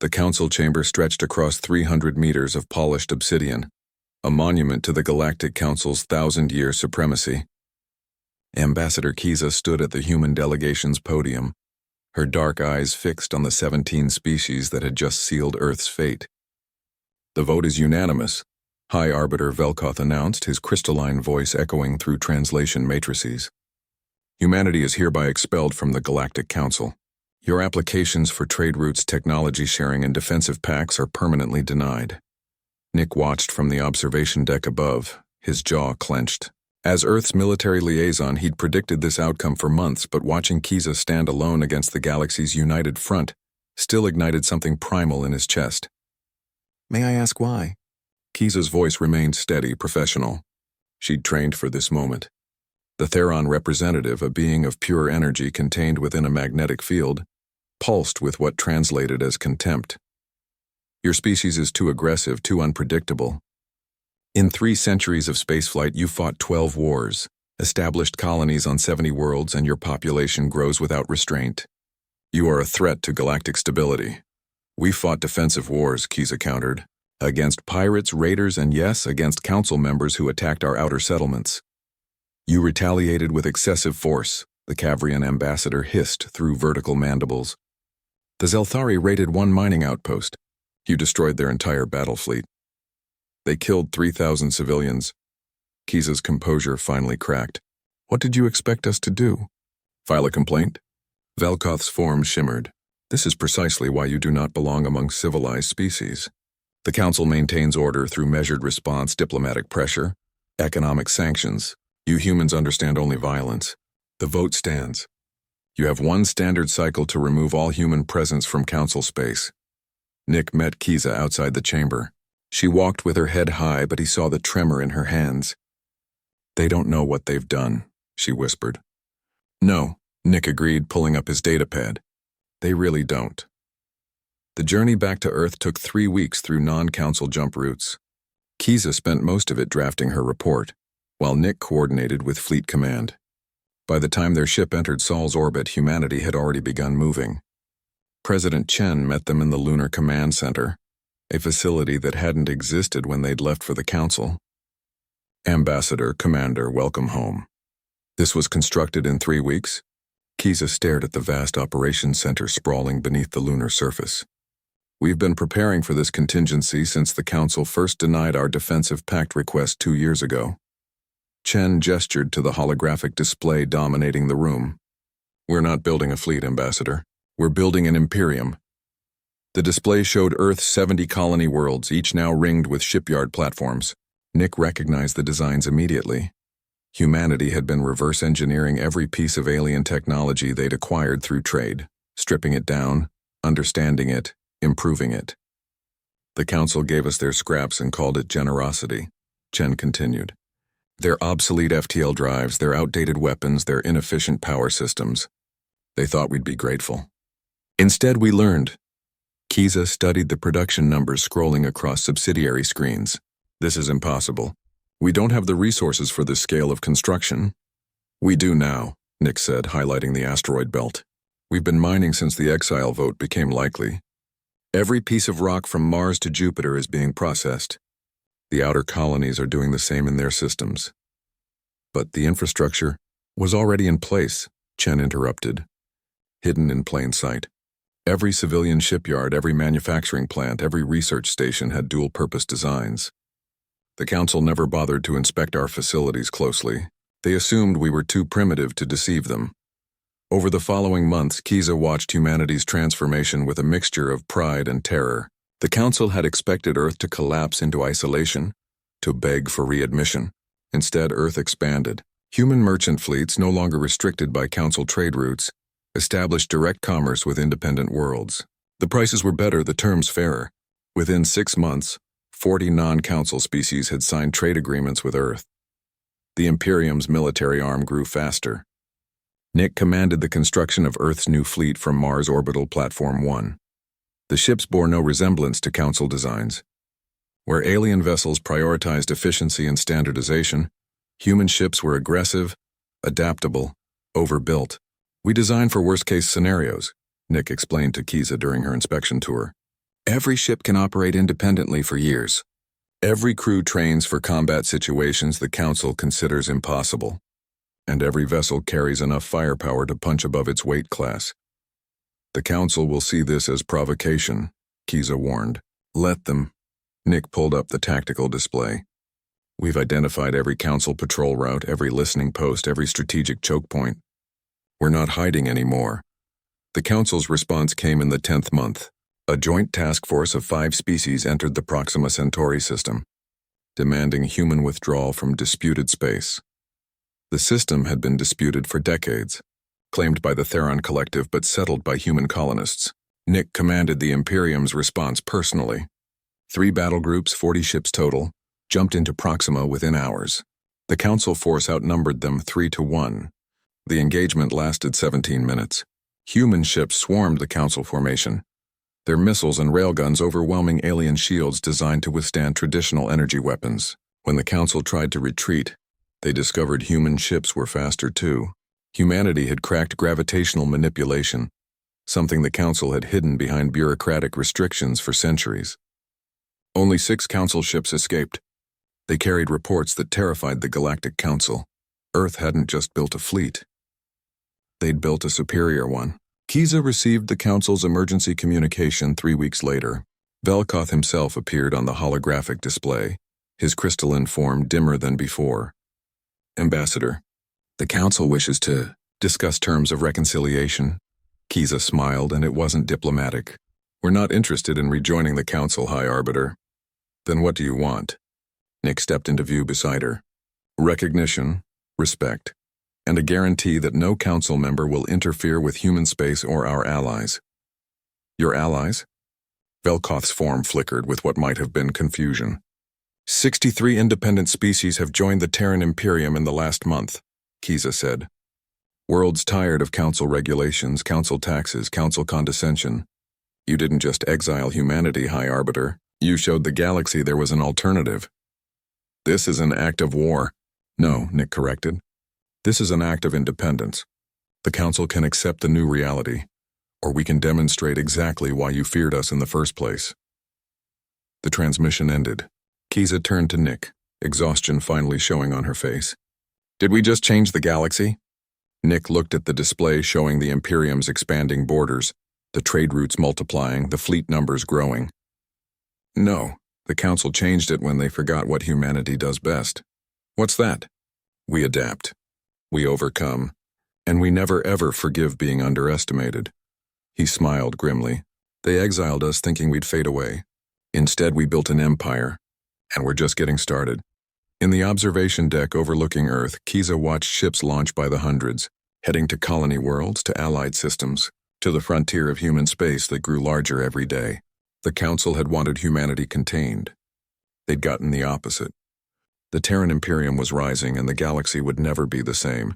The council chamber stretched across 300 meters of polished obsidian, a monument to the Galactic Council's 1,000-year supremacy. Ambassador Kiza stood at the human delegation's podium, her dark eyes fixed on the 17 species that had just sealed Earth's fate. "The vote is unanimous," High Arbiter Velkoth announced, his crystalline voice echoing through translation matrices. "Humanity is hereby expelled from the Galactic Council. Your applications for trade routes, technology sharing, and defensive pacts are permanently denied." Nick watched from the observation deck above, his jaw clenched. As Earth's military liaison, he'd predicted this outcome for months, but watching Kiza stand alone against the galaxy's united front still ignited something primal in his chest. "May I ask why?" Kiza's voice remained steady, professional. She'd trained for this moment. The Theron representative, a being of pure energy contained within a magnetic field, pulsed with what translated as contempt. "Your species is too aggressive, too unpredictable. In 3 centuries of spaceflight, you fought 12 wars, established colonies on 70 worlds, and your population grows without restraint. You are a threat to galactic stability." "We fought defensive wars," Kiza countered, "against pirates, raiders, and yes, against council members who attacked our outer settlements." "You retaliated with excessive force," the Cavrian ambassador hissed through vertical mandibles. "The Zelthari raided 1 mining outpost. You destroyed their entire battle fleet. They killed 3,000 civilians." Kiza's composure finally cracked. "What did you expect us to do? File a complaint?" Velkoth's form shimmered. "This is precisely why you do not belong among civilized species. The Council maintains order through measured response, diplomatic pressure, economic sanctions. You humans understand only violence. The vote stands. You have 1 standard cycle to remove all human presence from Council space." Nick met Kiza outside the chamber. She walked with her head high, but he saw the tremor in her hands. "They don't know what they've done," she whispered. "No," Nick agreed, pulling up his datapad. "They really don't." The journey back to Earth took 3 weeks through non-council jump routes. Kiza spent most of it drafting her report, while Nick coordinated with Fleet Command. By the time their ship entered Sol's orbit, humanity had already begun moving. President Chen met them in the Lunar Command Center, a facility that hadn't existed when they'd left for the Council. "Ambassador, Commander, welcome home." "This was constructed in 3 weeks?" Kiza stared at the vast operations center sprawling beneath the lunar surface. "We've been preparing for this contingency since the Council first denied our defensive pact request 2 years ago." Chen gestured to the holographic display dominating the room. "We're not building a fleet, Ambassador. We're building an Imperium." The display showed Earth's 70 colony worlds, each now ringed with shipyard platforms. Nick recognized the designs immediately. Humanity had been reverse engineering every piece of alien technology they'd acquired through trade, stripping it down, understanding it, improving it. "The Council gave us their scraps and called it generosity," Chen continued. "Their obsolete FTL drives, their outdated weapons, their inefficient power systems. They thought we'd be grateful. Instead, we learned." Kiza studied the production numbers scrolling across subsidiary screens. "This is impossible. We don't have the resources for this scale of construction." "We do now," Nick said, highlighting the asteroid belt. "We've been mining since the Exile vote became likely. Every piece of rock from Mars to Jupiter is being processed. The outer colonies are doing the same in their systems." "But the infrastructure was already in place," Chen interrupted. "Hidden in plain sight. Every civilian shipyard, every manufacturing plant, every research station had dual-purpose designs. The Council never bothered to inspect our facilities closely. They assumed we were too primitive to deceive them." Over the following months, Kiza watched humanity's transformation with a mixture of pride and terror. The Council had expected Earth to collapse into isolation, to beg for readmission. Instead, Earth expanded. Human merchant fleets, no longer restricted by Council trade routes, established direct commerce with independent worlds. The prices were better, the terms fairer. Within 6 months, 40 non-Council species had signed trade agreements with Earth. The Imperium's military arm grew faster. Nick commanded the construction of Earth's new fleet from Mars Orbital Platform 1. The ships bore no resemblance to Council designs. Where alien vessels prioritized efficiency and standardization, human ships were aggressive, adaptable, overbuilt. "We design for worst-case scenarios," Nick explained to Kiza during her inspection tour. Every ship can operate independently for years. Every crew trains for combat situations the Council considers impossible. And every vessel carries enough firepower to punch above its weight class. The Council will see this as provocation, Kiza warned. Let them. Nick pulled up the tactical display. We've identified every Council patrol route, every listening post, every strategic choke point. We're not hiding anymore. The Council's response came in the 10th month. A joint task force of 5 species entered the Proxima Centauri system, demanding human withdrawal from disputed space. The system had been disputed for decades, claimed by the Theron Collective but settled by human colonists. Nick commanded the Imperium's response personally. 3 battle groups, 40 ships total, jumped into Proxima within hours. The Council force outnumbered them 3-1. The engagement lasted 17 minutes. Human ships swarmed the Council formation, their missiles and railguns overwhelming alien shields designed to withstand traditional energy weapons. When the Council tried to retreat, they discovered human ships were faster too. Humanity had cracked gravitational manipulation, something the Council had hidden behind bureaucratic restrictions for centuries. Only 6 Council ships escaped. They carried reports that terrified the Galactic Council. Earth hadn't just built a fleet. They'd built a superior one. Kiza received the Council's emergency communication 3 weeks later. Velkoth himself appeared on the holographic display, his crystalline form dimmer than before. Ambassador, the Council wishes to discuss terms of reconciliation. Kiza smiled, and it wasn't diplomatic. We're not interested in rejoining the Council, High Arbiter. Then what do you want? Nick stepped into view beside her. Recognition, respect, and a guarantee that no Council member will interfere with human space or our allies. Your allies? Velkoth's form flickered with what might have been confusion. 63 independent species have joined the Terran Imperium in the last month, Kiza said. World's tired of Council regulations, Council taxes, Council condescension. You didn't just exile humanity, High Arbiter. You showed the galaxy there was an alternative. This is an act of war. No, Nick corrected. This is an act of independence. The Council can accept the new reality, or we can demonstrate exactly why you feared us in the first place. The transmission ended. Kiza turned to Nick, exhaustion finally showing on her face. Did we just change the galaxy? Nick looked at the display showing the Imperium's expanding borders, the trade routes multiplying, the fleet numbers growing. No, the Council changed it when they forgot what humanity does best. What's that? We adapt. We overcome. And we never ever forgive being underestimated. He smiled grimly. They exiled us thinking we'd fade away. Instead, we built an empire. And we're just getting started. In the observation deck overlooking Earth, Kiza watched ships launch by the hundreds, heading to colony worlds, to allied systems, to the frontier of human space that grew larger every day. The Council had wanted humanity contained. They'd gotten the opposite. The Terran Imperium was rising, and the galaxy would never be the same.